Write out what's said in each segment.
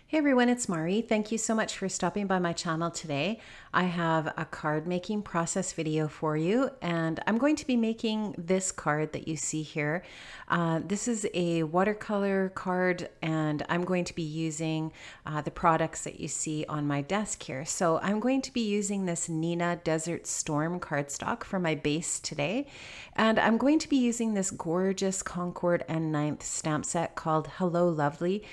Hey everyone, it's Mari. Thank you so much for stopping by my channel today. I have a card making process video for you, and I'm going to be making this card that you see here. This is a watercolor card, and I'm going to be using the products that you see on my desk here. So I'm going to be using this Nina Desert Storm cardstock for my base today, and I'm going to be using this gorgeous Concord and 9th stamp set called Hello Lovely.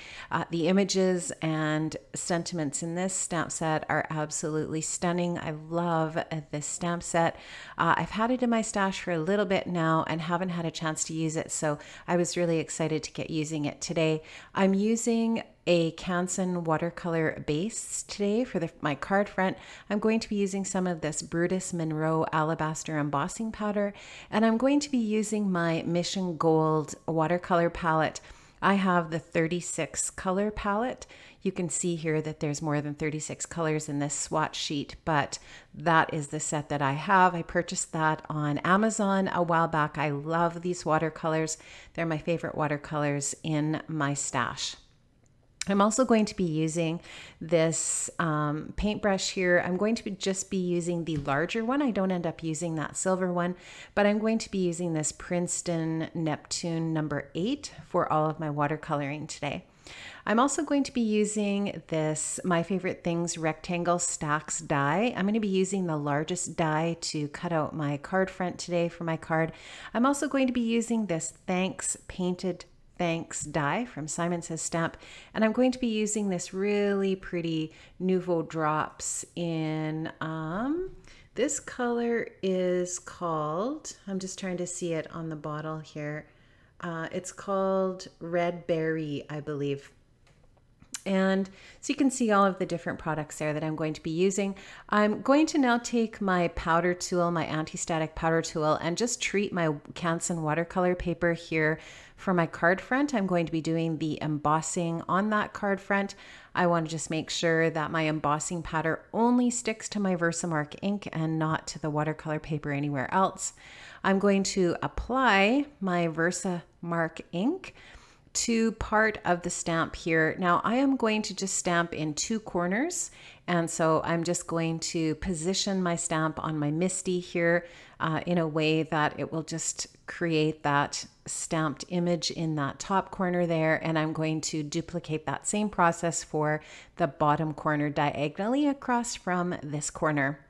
The images and sentiments in this stamp set are absolutely stunning. I love this stamp set. I've had it in my stash for a little bit now and haven't had a chance to use it, so I was really excited to get using it today. I'm using a Canson watercolor base today for my card front. I'm going to be using some of this Brutus Monroe alabaster embossing powder, and I'm going to be using my Mission Gold watercolor palette. I have the 36 color palette. You can see here that there's more than 36 colors in this swatch sheet, but that is the set that I have. I purchased that on Amazon a while back. I love these watercolors. They're my favorite watercolors in my stash. I'm also going to be using this paintbrush here. I'm going to just be using the larger one. I don't end up using that silver one, but I'm going to be using this Princeton Neptune number 8 for all of my watercoloring today. I'm also going to be using this My Favorite Things rectangle stacks die. I'm going to be using the largest die to cut out my card front today for my card. I'm also going to be using this Thanks Painted Thanks die from Simon Says Stamp, and I'm going to be using this really pretty Nouveau Drops in this color is called, I'm just trying to see it on the bottle here, it's called Red Berry, I believe. And so you can see all of the different products there that I'm going to be using. I'm going to now take my powder tool, my anti-static powder tool, and just treat my Canson watercolor paper here for my card front. I'm going to be doing the embossing on that card front. I want to just make sure that my embossing powder only sticks to my Versamark ink and not to the watercolor paper anywhere else. I'm going to apply my Versamark ink to part of the stamp here. Now I am going to just stamp in 2 corners, and so I'm just going to position my stamp on my MISTI here in a way that it will just create that stamped image in that top corner there, and I'm going to duplicate that same process for the bottom corner diagonally across from this corner.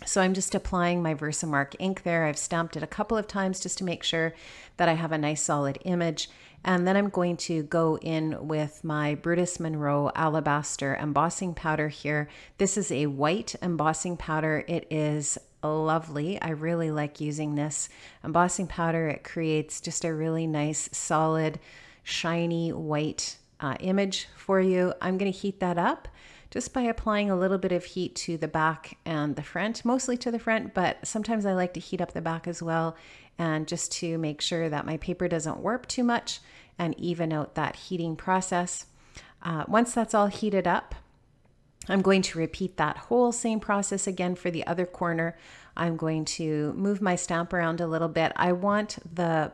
So I'm just applying my Versamark ink there. I've stamped it a couple of times just to make sure that I have a nice solid image. And then I'm going to go in with my Brutus Monroe alabaster embossing powder here. This is a white embossing powder. It is lovely. I really like using this embossing powder. It creates just a really nice, solid, shiny white image for you. I'm going to heat that up just by applying a little bit of heat to the back and the front, mostly to the front, but sometimes I like to heat up the back as well, and just to make sure that my paper doesn't warp too much and even out that heating process. Once that's all heated up, I'm going to repeat that whole same process again for the other corner. I'm going to move my stamp around a little bit. I want the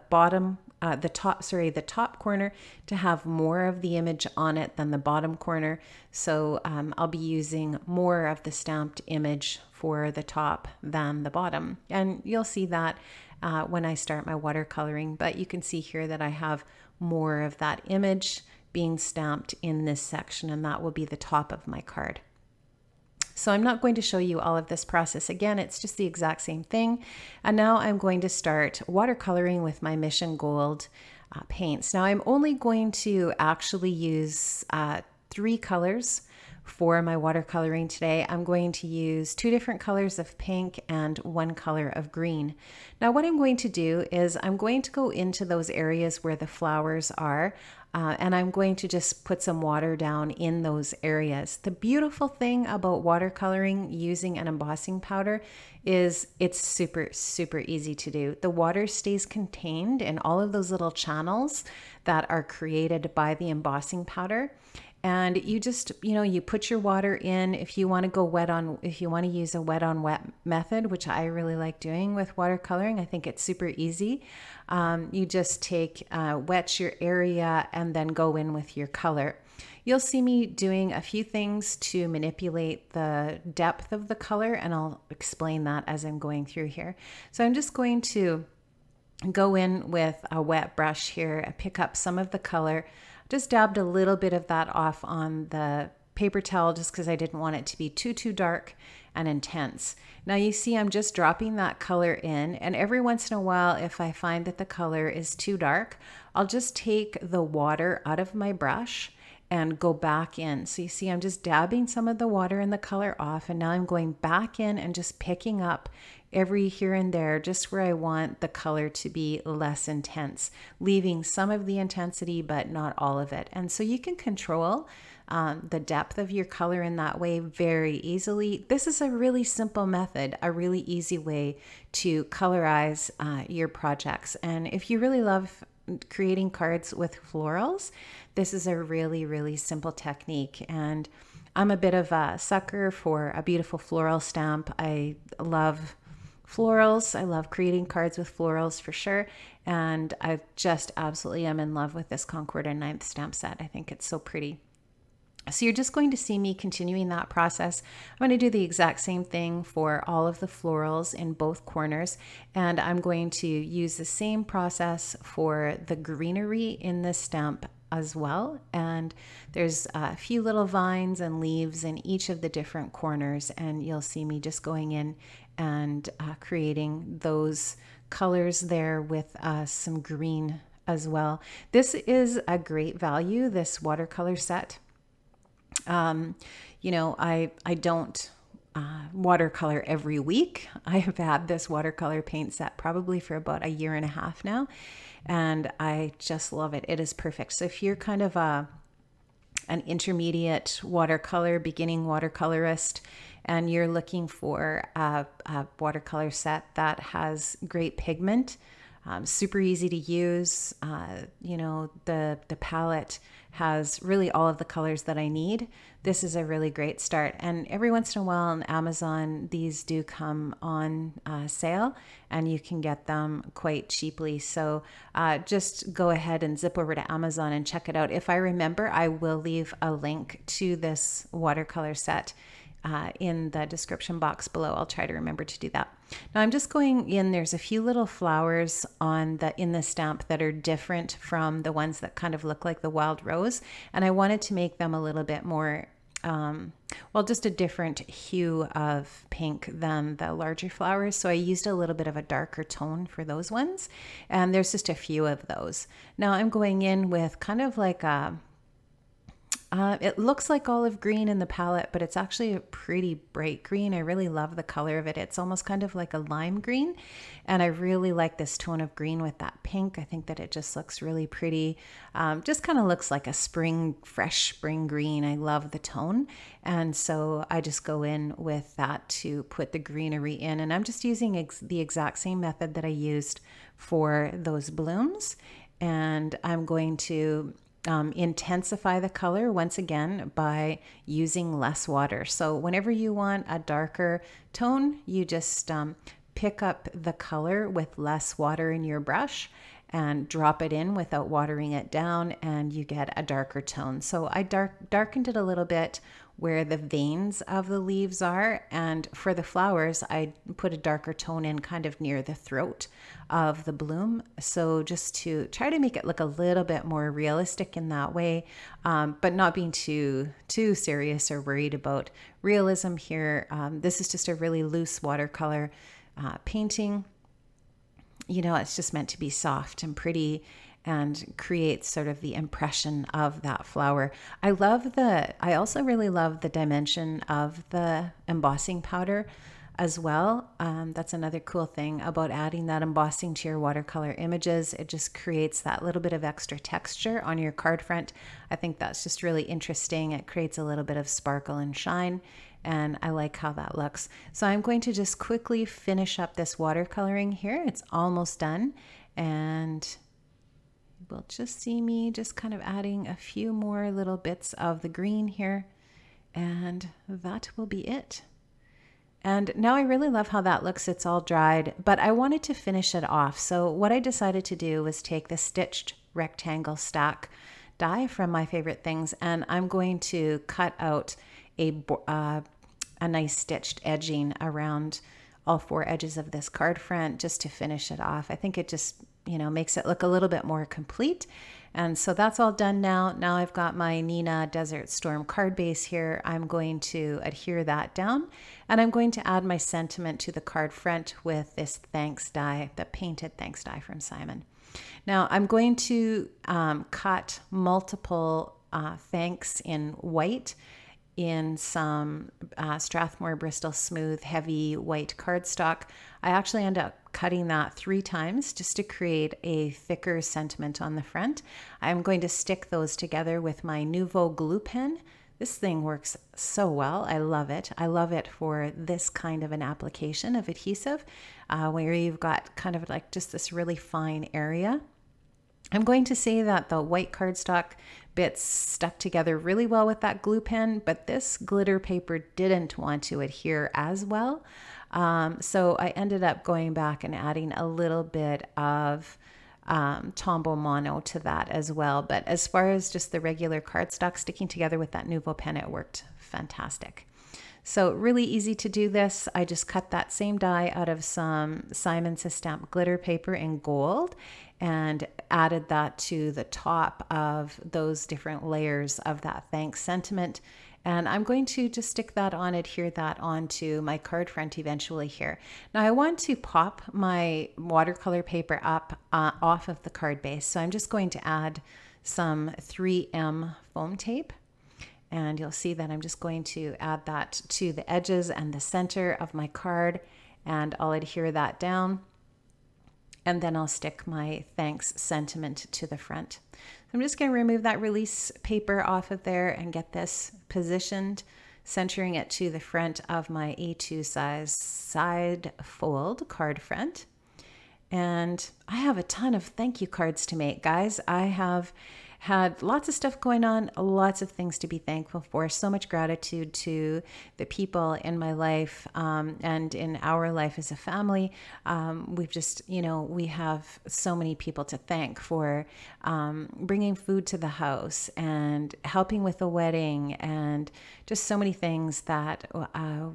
the top corner to have more of the image on it than the bottom corner. So I'll be using more of the stamped image for the top than the bottom. And you'll see that when I start my watercoloring, but you can see here that I have more of that image being stamped in this section, and that will be the top of my card. So I'm not going to show you all of this process again, it's just the exact same thing. And now I'm going to start watercoloring with my Mission Gold paints. Now I'm only going to actually use 3 colors for my watercoloring today. I'm going to use 2 different colors of pink and 1 color of green. Now what I'm going to do is I'm going to go into those areas where the flowers are, and I'm going to just put some water down in those areas. The beautiful thing about watercoloring using an embossing powder is it's super, super easy to do. The water stays contained in all of those little channels that are created by the embossing powder. And you just, you put your water in. If you want to go wet on, if you want to use a wet on wet method, which I really like doing with watercoloring, I think it's super easy. You just wet your area and then go in with your color. You'll see me doing a few things to manipulate the depth of the color, and I'll explain that as I'm going through here. So I'm just going to go in with a wet brush here, pick up some of the color. Just dabbed a little bit of that off on the paper towel just because I didn't want it to be too dark and intense. Now you see I'm just dropping that color in, and every once in a while, if I find that the color is too dark, I'll just take the water out of my brush and go back in. So you see I'm just dabbing some of the water and the color off, and now I'm going back in and just picking up every here and there, just where I want the color to be less intense, leaving some of the intensity, but not all of it. And so you can control the depth of your color in that way very easily. This is a really simple method, a really easy way to colorize your projects. And if you really love creating cards with florals, this is a really simple technique. And I'm a bit of a sucker for a beautiful floral stamp. I love florals. I love creating cards with florals for sure. And I just absolutely am in love with this Concord and 9th stamp set. I think it's so pretty. So you're just going to see me continuing that process. I'm going to do the exact same thing for all of the florals in both corners. And I'm going to use the same process for the greenery in this stamp as well. And there's a few little vines and leaves in each of the different corners. And you'll see me just going in and creating those colors there with some green as well. This is a great value, this watercolor set. I don't watercolor every week. I have had this watercolor paint set probably for about a year and a half now, and I just love it. It is perfect. So if you're kind of an intermediate watercolor, beginning watercolorist, and you're looking for a watercolor set that has great pigment, super easy to use, the palette has really all of the colors that I need. This is a really great start. And every once in a while on Amazon, these do come on sale, and you can get them quite cheaply. So just go ahead and zip over to Amazon and check it out. If I remember, I will leave a link to this watercolor set in the description box below. I'll try to remember to do that. Now I'm just going in, there's a few little flowers in the stamp that are different from the ones that kind of look like the wild rose. And I wanted to make them a little bit more, just a different hue of pink than the larger flowers. So I used a little bit of a darker tone for those ones. And there's just a few of those. Now I'm going in with kind of like it looks like olive green in the palette, but it's actually a pretty bright green. I really love the color of it. It's almost kind of like a lime green. And I really like this tone of green with that pink. I think that it just looks really pretty. Just kind of looks like a fresh spring green. I love the tone. And so I just go in with that to put the greenery in. And I'm just using the exact same method that I used for those blooms. And I'm going to intensify the color once again by using less water. So whenever you want a darker tone, you just pick up the color with less water in your brush and drop it in without watering it down, and you get a darker tone. So I darkened it a little bit where the veins of the leaves are, and for the flowers I put a darker tone in kind of near the throat of the bloom, so just to try to make it look a little bit more realistic in that way, but not being too serious or worried about realism here. This is just a really loose watercolor painting. It's just meant to be soft and pretty and create sort of the impression of that flower. I also really love the dimension of the embossing powder as well. That's another cool thing about adding that embossing to your watercolor images. It just creates that little bit of extra texture on your card front. I think that's just really interesting. It creates a little bit of sparkle and shine, and I like how that looks. So I'm going to just quickly finish up this watercoloring here. It's almost done, and will just see me just kind of adding a few more little bits of the green here, and that will be it. And now I really love how that looks. It's all dried, but I wanted to finish it off. So what I decided to do was take the stitched rectangle stack die from My Favorite Things, and I'm going to cut out a nice stitched edging around all 4 edges of this card front just to finish it off. I think it just, you know, makes it look a little bit more complete. And so that's all done now. Now I've got my Nina Desert Storm card base here. I'm going to adhere that down, and I'm going to add my sentiment to the card front with this thanks die, the painted thanks die from Simon. Now I'm going to cut multiple thanks in white in some Strathmore Bristol Smooth heavy white cardstock. I actually end up cutting that 3 times just to create a thicker sentiment on the front. I'm going to stick those together with my Nuvo glue pen. This thing works so well. I love it. I love it for this kind of an application of adhesive where you've got kind of like just this really fine area. I'm going to say that the white cardstock bits stuck together really well with that glue pen, but this glitter paper didn't want to adhere as well. So I ended up going back and adding a little bit of Tombow Mono to that as well. But as far as just the regular cardstock sticking together with that Nuvo pen, it worked fantastic. So really easy to do this. I just cut that same die out of some Simon Says Stamp glitter paper in gold and added that to the top of those different layers of that thanks sentiment. And I'm going to just stick that on, adhere that onto my card front eventually here. Now I want to pop my watercolor paper up off of the card base. So I'm just going to add some 3M foam tape. And you'll see that I'm just going to add that to the edges and the center of my card, and I'll adhere that down. And then I'll stick my thanks sentiment to the front. I'm just going to remove that release paper off of there and get this positioned, centering it to the front of my A2 size side fold card front. And I have a ton of thank you cards to make, guys. I have had lots of stuff going on, lots of things to be thankful for, so much gratitude to the people in my life and in our life as a family. We've just, you know, we have so many people to thank for bringing food to the house and helping with the wedding and just so many things that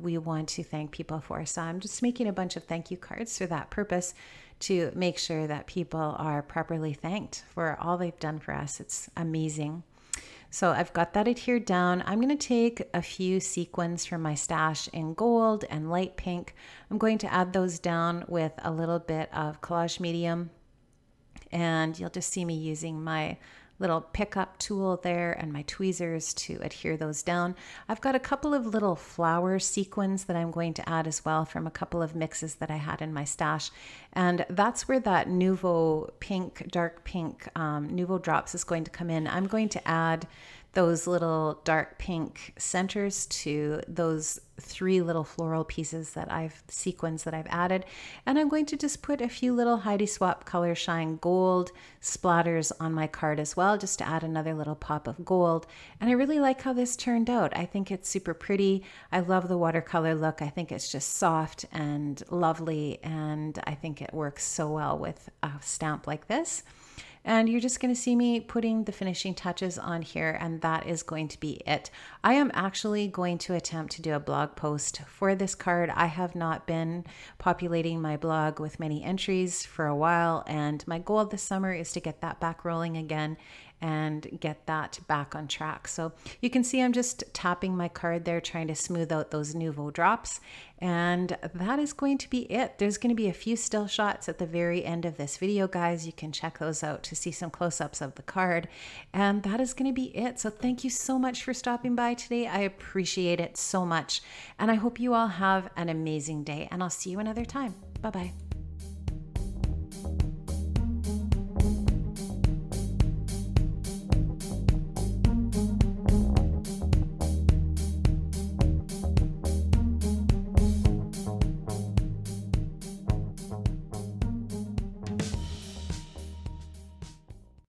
we want to thank people for. So I'm just making a bunch of thank you cards for that purpose, to make sure that people are properly thanked for all they've done for us. It's amazing. So I've got that adhered down. I'm going to take a few sequins from my stash in gold and light pink. I'm going to add those down with a little bit of collage medium, and you'll just see me using my little pickup tool there and my tweezers to adhere those down. I've got a couple of little flower sequins that I'm going to add as well from a couple of mixes that I had in my stash. And that's where that Nuvo pink, dark pink Nuvo drops is going to come in. I'm going to add those little dark pink centers to those 3 little floral pieces that sequins that I've added. And I'm going to just put a few little Heidi Swap Color Shine gold splatters on my card as well, just to add another little pop of gold. And I really like how this turned out. I think it's super pretty. I love the watercolor look. I think it's just soft and lovely, and I think it works so well with a stamp like this. And you're just going to see me putting the finishing touches on here, and that is going to be it. I am actually going to attempt to do a blog post for this card. I have not been populating my blog with many entries for a while, and my goal this summer is to get that back rolling again and get that back on track. So you can see I'm just tapping my card there, trying to smooth out those Nuvo drops. And that is going to be it. There's going to be a few still shots at the very end of this video, guys. You can check those out to see some close-ups of the card. And that is going to be it. So thank you so much for stopping by today. I appreciate it so much. And I hope you all have an amazing day, and I'll see you another time. Bye-bye.